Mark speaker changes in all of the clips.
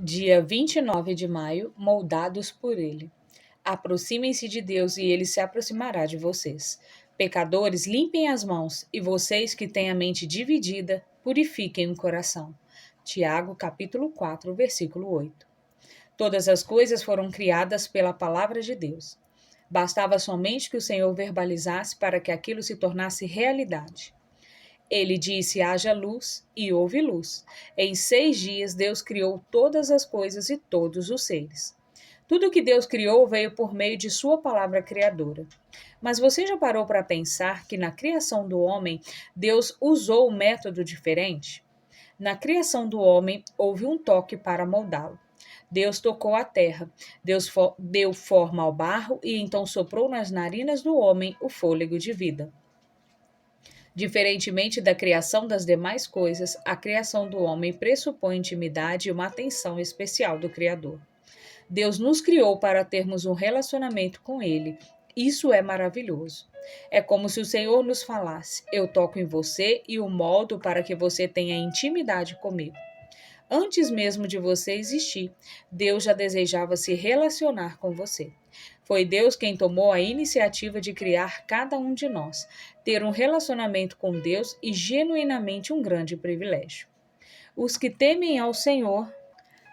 Speaker 1: Dia 29 de maio, moldados por Ele. Aproximem-se de Deus e Ele se aproximará de vocês. Pecadores, limpem as mãos, e vocês que têm a mente dividida, purifiquem o coração. Tiago, capítulo 4, versículo 8. Todas as coisas foram criadas pela palavra de Deus. Bastava somente que o Senhor verbalizasse para que aquilo se tornasse realidade. Ele disse: haja luz, e houve luz. Em 6 dias, Deus criou todas as coisas e todos os seres. Tudo que Deus criou veio por meio de sua palavra criadora. Mas você já parou para pensar que na criação do homem, Deus usou um método diferente? Na criação do homem, houve um toque para moldá-lo. Deus tocou a terra, Deus deu forma ao barro e então soprou nas narinas do homem o fôlego de vida. Diferentemente da criação das demais coisas, a criação do homem pressupõe intimidade e uma atenção especial do Criador. Deus nos criou para termos um relacionamento com Ele. Isso é maravilhoso. É como se o Senhor nos falasse: eu toco em você e o moldo para que você tenha intimidade comigo. Antes mesmo de você existir, Deus já desejava se relacionar com você. Foi Deus quem tomou a iniciativa de criar cada um de nós. Ter um relacionamento com Deus e genuinamente um grande privilégio. Os que temem ao Senhor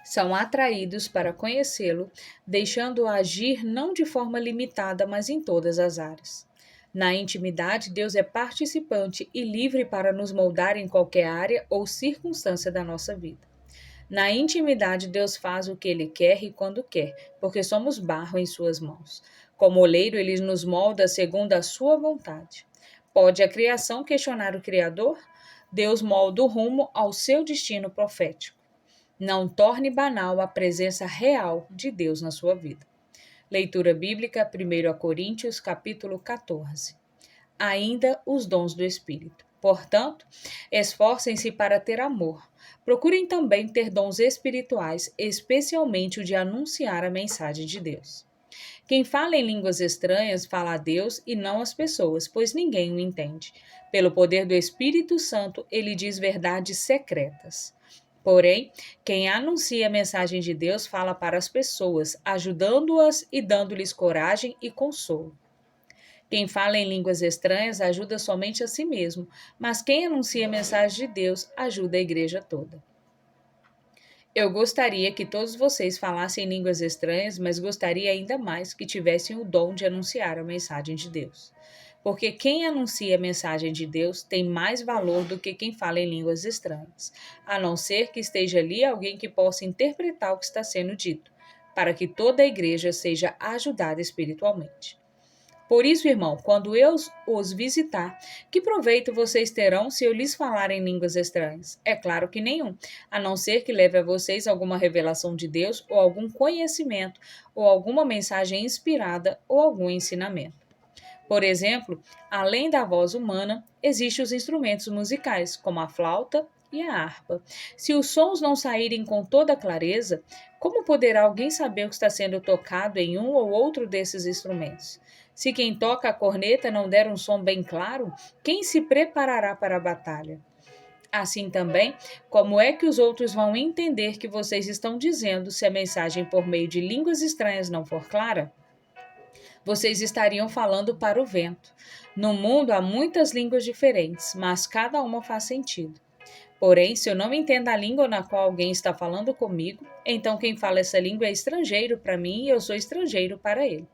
Speaker 1: são atraídos para conhecê-lo, deixando-o agir não de forma limitada, mas em todas as áreas. Na intimidade, Deus é participante e livre para nos moldar em qualquer área ou circunstância da nossa vida. Na intimidade, Deus faz o que Ele quer e quando quer, porque somos barro em suas mãos. Como oleiro, Ele nos molda segundo a sua vontade. Pode a criação questionar o Criador? Deus molda o rumo ao seu destino profético. Não torne banal a presença real de Deus na sua vida. Leitura bíblica, 1 Coríntios, capítulo 14. Ainda os dons do Espírito. Portanto, esforcem-se para ter amor. Procurem também ter dons espirituais, especialmente o de anunciar a mensagem de Deus. Quem fala em línguas estranhas fala a Deus e não às pessoas, pois ninguém o entende. Pelo poder do Espírito Santo, ele diz verdades secretas. Porém, quem anuncia a mensagem de Deus fala para as pessoas, ajudando-as e dando-lhes coragem e consolo. Quem fala em línguas estranhas ajuda somente a si mesmo, mas quem anuncia a mensagem de Deus ajuda a igreja toda. Eu gostaria que todos vocês falassem línguas estranhas, mas gostaria ainda mais que tivessem o dom de anunciar a mensagem de Deus. Porque quem anuncia a mensagem de Deus tem mais valor do que quem fala em línguas estranhas, a não ser que esteja ali alguém que possa interpretar o que está sendo dito, para que toda a igreja seja ajudada espiritualmente. Por isso, irmão, quando eu os visitar, que proveito vocês terão se eu lhes falar em línguas estranhas? É claro que nenhum, a não ser que leve a vocês alguma revelação de Deus, ou algum conhecimento, ou alguma mensagem inspirada, ou algum ensinamento. Por exemplo, além da voz humana, existem os instrumentos musicais, como a flauta e a harpa. Se os sons não saírem com toda clareza, como poderá alguém saber o que está sendo tocado em um ou outro desses instrumentos? Se quem toca a corneta não der um som bem claro, quem se preparará para a batalha? Assim também, como é que os outros vão entender que vocês estão dizendo se a mensagem por meio de línguas estranhas não for clara? Vocês estariam falando para o vento. No mundo há muitas línguas diferentes, mas cada uma faz sentido. Porém, se eu não entendo a língua na qual alguém está falando comigo, então quem fala essa língua é estrangeiro para mim e eu sou estrangeiro para ele.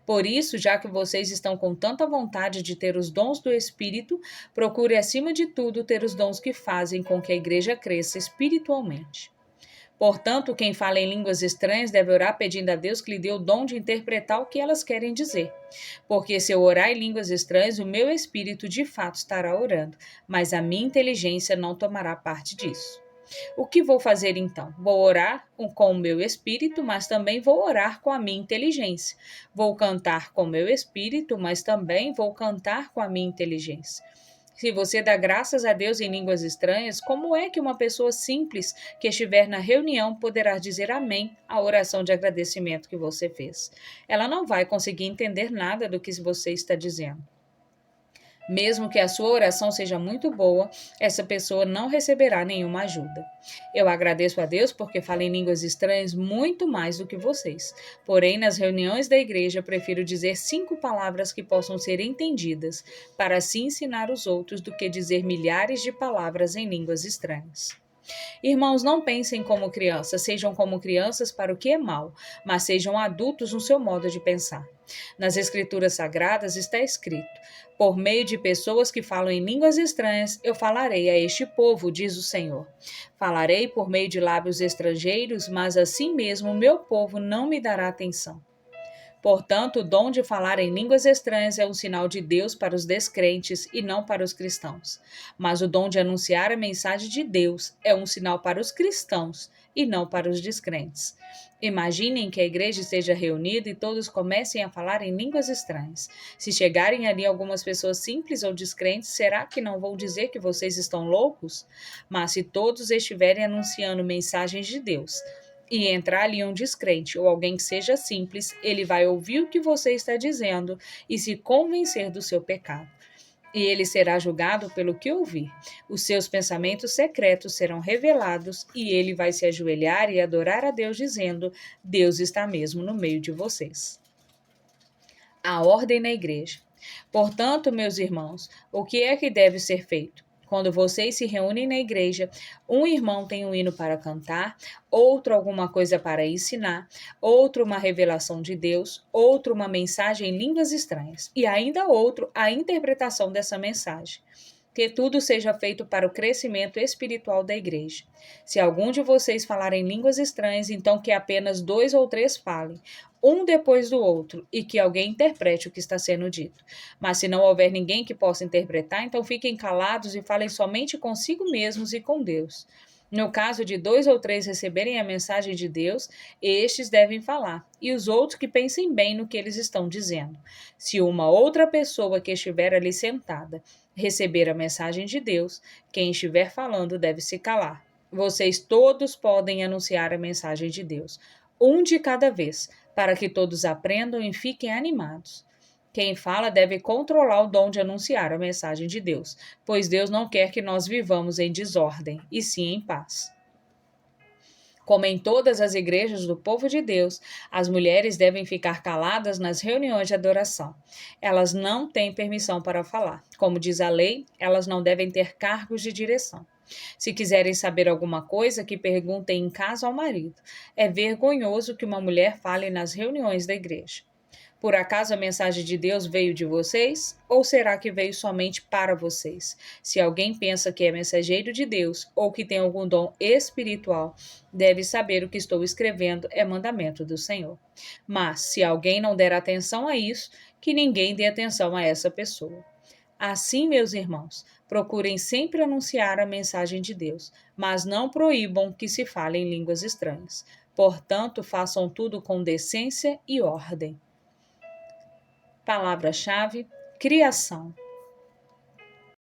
Speaker 1: Por isso, já que vocês estão com tanta vontade de ter os dons do Espírito, procure acima de tudo ter os dons que fazem com que a igreja cresça espiritualmente. Portanto, quem fala em línguas estranhas deve orar pedindo a Deus que lhe dê o dom de interpretar o que elas querem dizer. Porque se eu orar em línguas estranhas, o meu espírito de fato estará orando, mas a minha inteligência não tomará parte disso. O que vou fazer então? Vou orar com o meu espírito, mas também vou orar com a minha inteligência. Vou cantar com o meu espírito, mas também vou cantar com a minha inteligência. Se você dá graças a Deus em línguas estranhas, como é que uma pessoa simples que estiver na reunião poderá dizer amém à oração de agradecimento que você fez? Ela não vai conseguir entender nada do que você está dizendo. Mesmo que a sua oração seja muito boa, essa pessoa não receberá nenhuma ajuda. Eu agradeço a Deus porque falo em línguas estranhas muito mais do que vocês. Porém, nas reuniões da igreja, prefiro dizer 5 palavras que possam ser entendidas, para assim ensinar os outros, do que dizer milhares de palavras em línguas estranhas. Irmãos, não pensem como crianças, sejam como crianças para o que é mal, mas sejam adultos no seu modo de pensar. Nas Escrituras Sagradas está escrito: por meio de pessoas que falam em línguas estranhas, eu falarei a este povo, diz o Senhor. Falarei por meio de lábios estrangeiros, mas assim mesmo meu povo não me dará atenção. Portanto, o dom de falar em línguas estranhas é um sinal de Deus para os descrentes e não para os cristãos. Mas o dom de anunciar a mensagem de Deus é um sinal para os cristãos e não para os descrentes. Imaginem que a igreja esteja reunida e todos comecem a falar em línguas estranhas. Se chegarem ali algumas pessoas simples ou descrentes, será que não vão dizer que vocês estão loucos? Mas se todos estiverem anunciando mensagens de Deus, e entrar ali um descrente ou alguém que seja simples, ele vai ouvir o que você está dizendo e se convencer do seu pecado. E ele será julgado pelo que ouvir. Os seus pensamentos secretos serão revelados e ele vai se ajoelhar e adorar a Deus, dizendo: Deus está mesmo no meio de vocês. A ordem na igreja. Portanto, meus irmãos, o que é que deve ser feito? Quando vocês se reúnem na igreja, um irmão tem um hino para cantar, outro alguma coisa para ensinar, outro uma revelação de Deus, outro uma mensagem em línguas estranhas, e ainda outro a interpretação dessa mensagem. Que tudo seja feito para o crescimento espiritual da igreja. Se algum de vocês falar em línguas estranhas, então que apenas 2 ou 3 falem, um depois do outro, e que alguém interprete o que está sendo dito. Mas se não houver ninguém que possa interpretar, então fiquem calados e falem somente consigo mesmos e com Deus. No caso de 2 ou 3 receberem a mensagem de Deus, estes devem falar, e os outros que pensem bem no que eles estão dizendo. Se uma outra pessoa que estiver ali sentada receber a mensagem de Deus, quem estiver falando deve se calar. Vocês todos podem anunciar a mensagem de Deus, um de cada vez, para que todos aprendam e fiquem animados. Quem fala deve controlar o dom de anunciar a mensagem de Deus, pois Deus não quer que nós vivamos em desordem, e sim em paz. Como em todas as igrejas do povo de Deus, as mulheres devem ficar caladas nas reuniões de adoração. Elas não têm permissão para falar. Como diz a lei, elas não devem ter cargos de direção. Se quiserem saber alguma coisa, que perguntem em casa ao marido. É vergonhoso que uma mulher fale nas reuniões da igreja. Por acaso a mensagem de Deus veio de vocês? Ou será que veio somente para vocês? Se alguém pensa que é mensageiro de Deus ou que tem algum dom espiritual, deve saber o que estou escrevendo é mandamento do Senhor. Mas, se alguém não der atenção a isso, que ninguém dê atenção a essa pessoa. Assim, meus irmãos, procurem sempre anunciar a mensagem de Deus, mas não proíbam que se fale em línguas estranhas. Portanto, façam tudo com decência e ordem. Palavra-chave: criação.